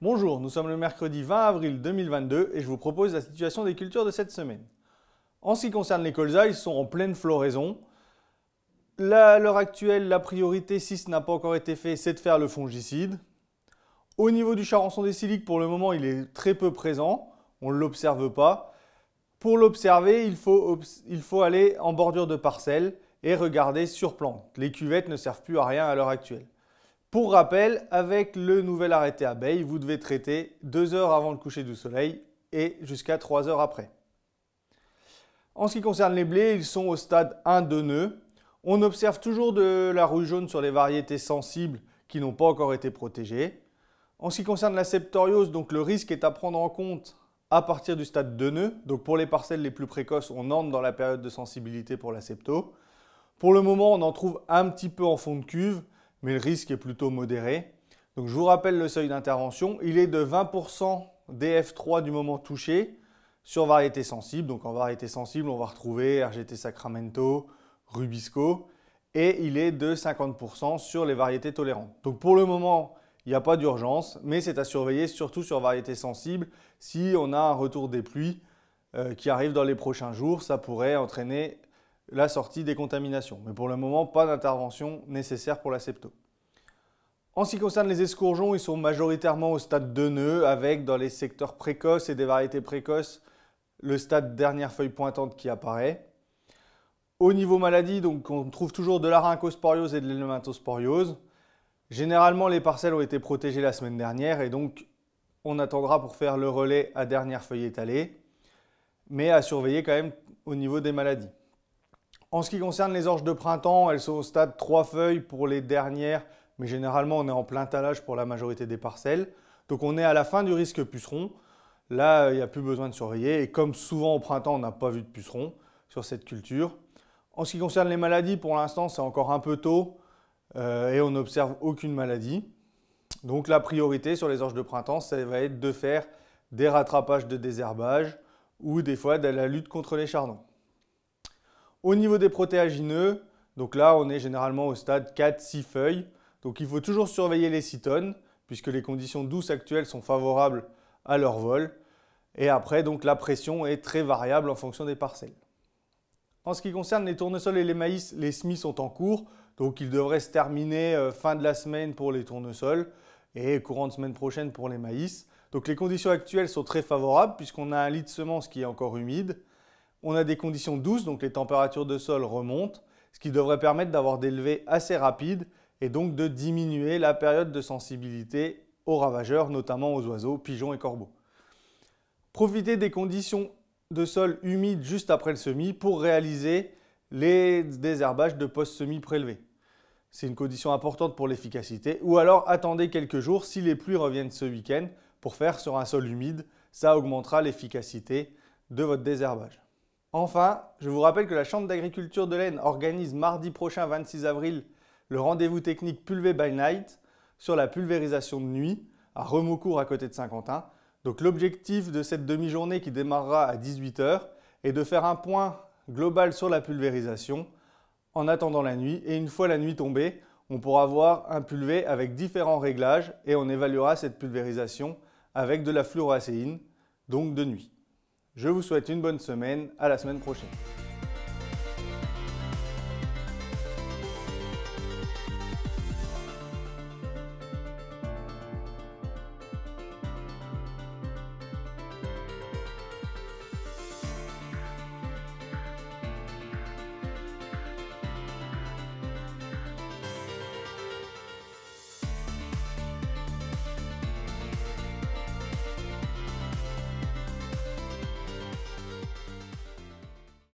Bonjour, nous sommes le mercredi 20 avril 2022 et je vous propose la situation des cultures de cette semaine. En ce qui concerne les colzas, ils sont en pleine floraison. À l'heure actuelle, la priorité, si ce n'a pas encore été fait, c'est de faire le fongicide. Au niveau du charançon des siliques, pour le moment, il est très peu présent. On ne l'observe pas. Pour l'observer, il faut aller en bordure de parcelle et regarder sur plante. Les cuvettes ne servent plus à rien à l'heure actuelle. Pour rappel, avec le nouvel arrêté abeille, vous devez traiter 2 heures avant le coucher du soleil et jusqu'à 3 heures après. En ce qui concerne les blés, ils sont au stade 1-2 nœuds. On observe toujours de la rouille jaune sur les variétés sensibles qui n'ont pas encore été protégées. En ce qui concerne la septoriose, donc le risque est à prendre en compte à partir du stade 2 nœuds. Donc pour les parcelles les plus précoces, on entre dans la période de sensibilité pour la septo. Pour le moment, on en trouve un petit peu en fond de cuve, mais le risque est plutôt modéré. Donc je vous rappelle le seuil d'intervention, il est de 20% DF3 du moment touché sur variété sensible. Donc en variété sensible, on va retrouver RGT Sacramento, Rubisco, et il est de 50% sur les variétés tolérantes. Donc pour le moment, il n'y a pas d'urgence, mais c'est à surveiller surtout sur variété sensible. Si on a un retour des pluies qui arrive dans les prochains jours, ça pourrait entraîner la sortie des contaminations. Mais pour le moment, pas d'intervention nécessaire pour la septo. En ce qui concerne les escourgeons, ils sont majoritairement au stade 2 nœuds avec dans les secteurs précoces et des variétés précoces le stade dernière feuille pointante qui apparaît. Au niveau maladie, donc, on trouve toujours de la rhynchosporiose et de l'helminthosporiose. Généralement, les parcelles ont été protégées la semaine dernière et donc on attendra pour faire le relais à dernière feuille étalée, mais à surveiller quand même au niveau des maladies. En ce qui concerne les orges de printemps, elles sont au stade 3 feuilles pour les dernières, mais généralement on est en plein talage pour la majorité des parcelles. Donc on est à la fin du risque puceron. Là, il n'y a plus besoin de surveiller. Et comme souvent au printemps, on n'a pas vu de puceron sur cette culture. En ce qui concerne les maladies, pour l'instant, c'est encore un peu tôt et on n'observe aucune maladie. Donc la priorité sur les orges de printemps, ça va être de faire des rattrapages de désherbage ou des fois de la lutte contre les chardons. Au niveau des protéagineux, donc là on est généralement au stade 4-6 feuilles. Donc il faut toujours surveiller les cytones puisque les conditions douces actuelles sont favorables à leur vol. Et après donc la pression est très variable en fonction des parcelles. En ce qui concerne les tournesols et les maïs, les semis sont en cours. Donc ils devraient se terminer fin de la semaine pour les tournesols et courant de semaine prochaine pour les maïs. Donc les conditions actuelles sont très favorables puisqu'on a un lit de semences qui est encore humide. On a des conditions douces, donc les températures de sol remontent, ce qui devrait permettre d'avoir des levées assez rapides et donc de diminuer la période de sensibilité aux ravageurs, notamment aux oiseaux, pigeons et corbeaux. Profitez des conditions de sol humides juste après le semis pour réaliser les désherbages de post-semis prélevés. C'est une condition importante pour l'efficacité. Ou alors attendez quelques jours si les pluies reviennent ce week-end pour faire sur un sol humide. Ça augmentera l'efficacité de votre désherbage. Enfin, je vous rappelle que la Chambre d'agriculture de l'Aisne organise mardi prochain 26 avril le rendez-vous technique Pulvé by Night sur la pulvérisation de nuit à Remaucourt à côté de Saint-Quentin. Donc l'objectif de cette demi-journée qui démarrera à 18 h est de faire un point global sur la pulvérisation en attendant la nuit. Et une fois la nuit tombée, on pourra voir un pulvé avec différents réglages et on évaluera cette pulvérisation avec de la fluoracéine, donc de nuit. Je vous souhaite une bonne semaine, à la semaine prochaine.